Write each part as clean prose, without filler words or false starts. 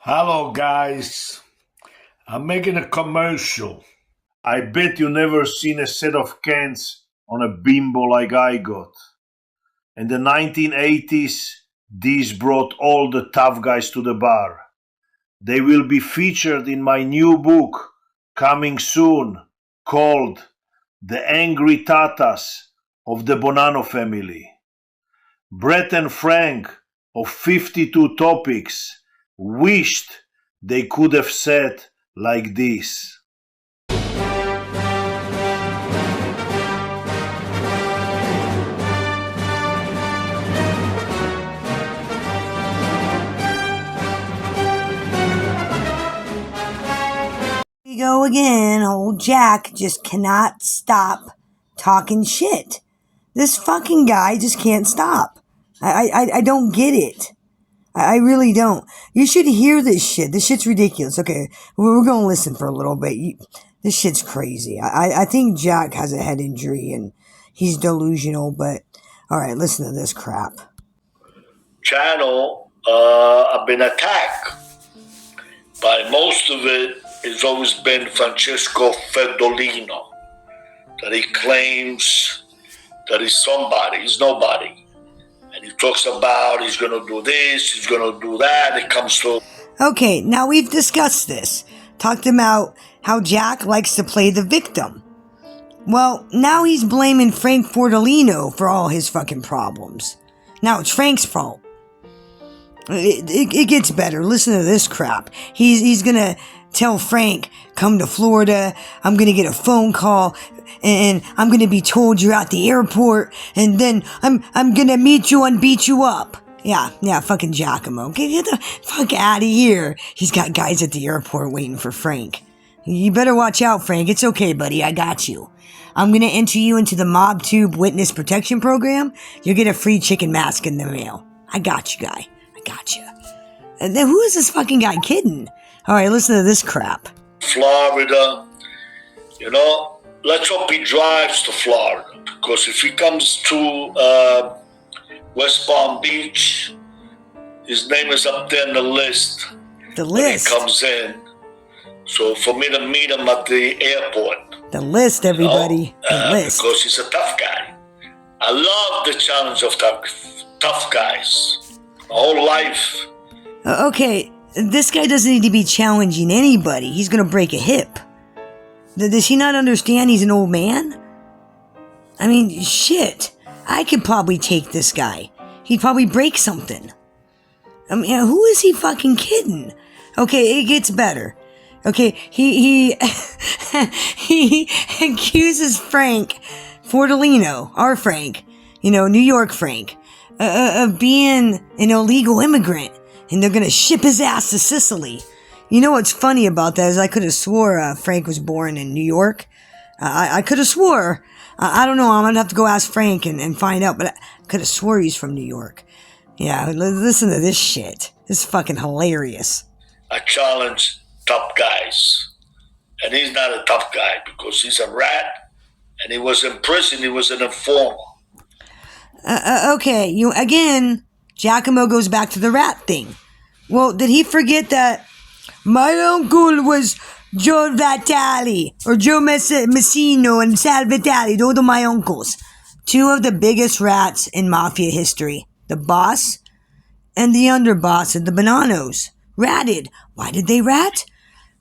Hello, guys. I'm making a commercial. I bet you never seen a set of cans on a bimbo like I got. In the 1980s, these brought all the tough guys to the bar. They will be featured in my new book, coming soon, called The Angry Tatas of the Bonanno Family. Brett and Frank of 52 Topics wished they could have said like this. Here we go again. Old Jack just cannot stop talking shit. This fucking guy just can't stop. I don't get it. I really don't. You should hear this shit. This shit's ridiculous. Okay, we're going to listen for a little bit. This shit's crazy. I think Jack has a head injury and he's delusional, but all right, listen to this crap. Channel have been attacked, but most of it has always been Francesco Ferdolino, that he claims that he's somebody, he's nobody. And he talks about he's going to do this, he's going to do that. It comes to... Okay, now we've discussed this. Talked about how Jack likes to play the victim. Well, now he's blaming Frank Fordolino for all his fucking problems. Now it's Frank's fault. It gets better. Listen to this crap. He's gonna tell Frank, come to Florida, I'm gonna get a phone call, and I'm gonna be told you're at the airport, and then I'm gonna meet you and beat you up. Yeah, fucking Giacomo. Get the fuck out of here. He's got guys at the airport waiting for Frank. You better watch out, Frank. It's okay, buddy. I got you. I'm gonna enter you into the MobTube Witness Protection Program. You'll get a free chicken mask in the mail. I got you, guy. I got you. And then who is this fucking guy kidding? All right, listen to this crap. Florida, let's hope he drives to Florida, because if he comes to West Palm Beach, his name is up there in the list. The list? When he comes in. So for me to meet him at the airport. The list, everybody. The list. Because he's a tough guy. I love the challenge of tough guys. My whole life. Okay, this guy doesn't need to be challenging anybody. He's gonna break a hip. Does he not understand he's an old man? I mean, shit. I could probably take this guy. He'd probably break something. I mean, who is he fucking kidding? Okay, it gets better. Okay, he he accuses Frank Fordolino, our Frank, New York Frank, of being an illegal immigrant, and they're gonna ship his ass to Sicily. You know what's funny about that is I could have swore Frank was born in New York. I could have swore. I don't know. I'm gonna have to go ask Frank and find out, but I could have swore he's from New York. Yeah, listen to this shit. This is fucking hilarious. I challenge tough guys. And he's not a tough guy because he's a rat, and he was in prison. He was an informer. Okay, Giacomo goes back to the rat thing. Well, did he forget that my uncle was Joe Vitale, or Joe Messino and Sal Vitale? Those are my uncles. Two of the biggest rats in mafia history. The boss and the underboss of the Bonannos. Ratted. Why did they rat?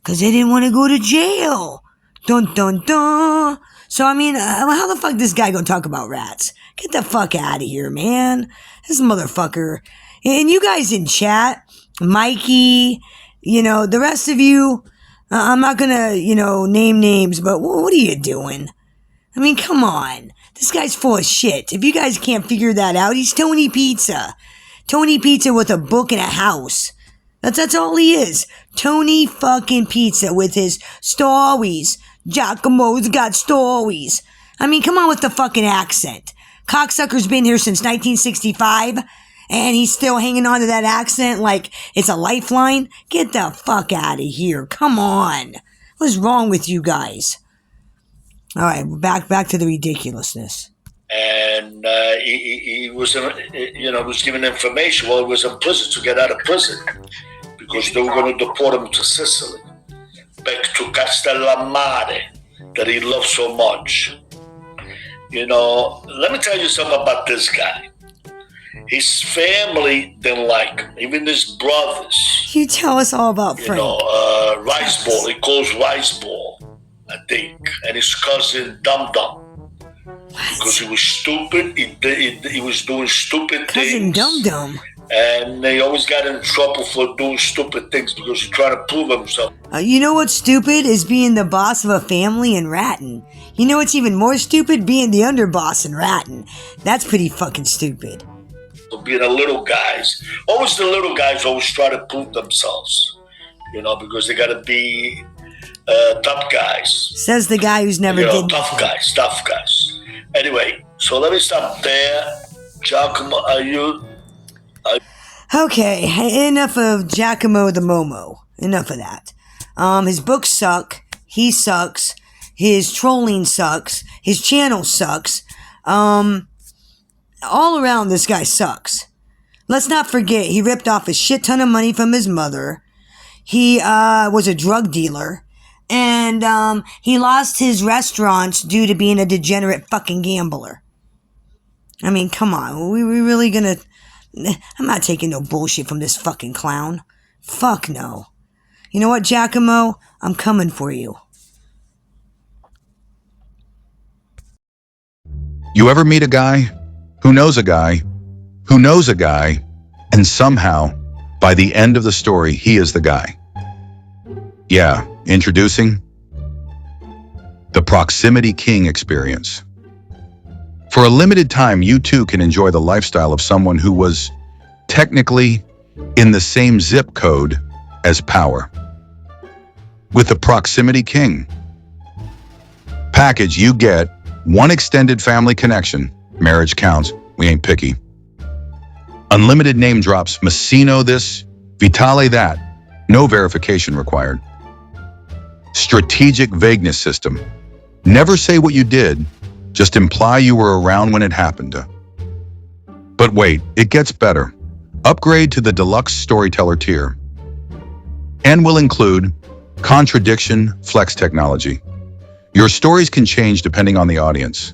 Because they didn't want to go to jail. Dun dun dun. So, how the fuck this guy gonna talk about rats? Get the fuck out of here, man. This motherfucker. And you guys in chat, Mikey, the rest of you, I'm not gonna, name names, but what are you doing? I mean, come on. This guy's full of shit. If you guys can't figure that out, he's Tony Pizza. Tony Pizza with a book and a house. That's all he is. Tony fucking Pizza with his stories. Giacomo's got stories. I mean, come on with the fucking accent. Cocksucker's been here since 1965, and he's still hanging on to that accent like it's a lifeline. Get the fuck out of here. Come on. What's wrong with you guys? All right, back to the ridiculousness. And he was, was given information while he was in prison to get out of prison. because they were going to deport him to Sicily, back to Castellammare, that he loved so much. You know, let me tell you something about this guy. His family didn't like him, even his brothers. You tell us all about Frank. Rice Ball, he calls Rice Ball, I think, and his cousin Dum Dum. Because he was stupid, he was doing stupid Cousin things. Dum Dum. And they always got in trouble for doing stupid things because he tried to prove himself. You know what's stupid is being the boss of a family and ratting. You know what's even more stupid? Being the underboss and ratting. That's pretty fucking stupid. Being the little guys. Always the little guys always try to prove themselves. You know, because they got to be tough guys. Says the guy who's never did tough guys. Anyway, so let me stop there. Giacomo, Okay, enough of Gicamo the Momo. Enough of that. His books suck. He sucks. His trolling sucks. His channel sucks. All around, this guy sucks. Let's not forget, he ripped off a shit ton of money from his mother. He was a drug dealer. And he lost his restaurants due to being a degenerate fucking gambler. I mean, come on. We really gonna... I'm not taking no bullshit from this fucking clown. Fuck no. You know what, Gicamo? I'm coming for you. You ever meet a guy who knows a guy who knows a guy, and somehow, by the end of the story, he is the guy? Yeah, introducing the Proximity King experience. For a limited time, you too can enjoy the lifestyle of someone who was technically in the same zip code as power. With the Proximity King package, you get one extended family connection. Marriage counts. We ain't picky. Unlimited name drops. Massino this, Vitale that. No verification required. Strategic vagueness system. Never say what you did. Just imply you were around when it happened. But wait, it gets better. Upgrade to the deluxe storyteller tier. And will include contradiction flex technology. Your stories can change depending on the audience.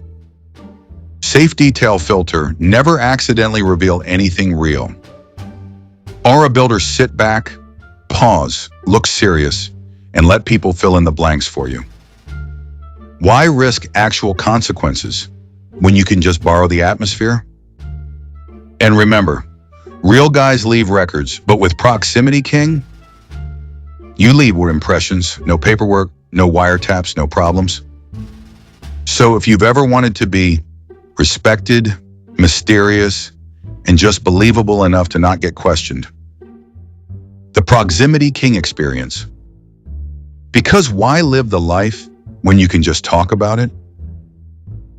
Safe detail filter, never accidentally reveal anything real. Aura builder, sit back, pause, look serious, and let people fill in the blanks for you. Why risk actual consequences when you can just borrow the atmosphere? And remember, real guys leave records, but with Proximity King, you leave with impressions, no paperwork, no wiretaps, no problems. So if you've ever wanted to be respected, mysterious, and just believable enough to not get questioned, the Proximity King experience. Because why live the life when you can just talk about it?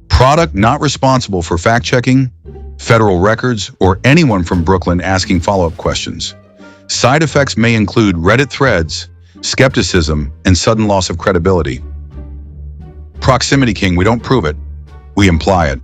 Product not responsible for fact-checking, federal records, or anyone from Brooklyn asking follow-up questions. Side effects may include Reddit threads, skepticism, and sudden loss of credibility. Proximity King, we don't prove it, we imply it.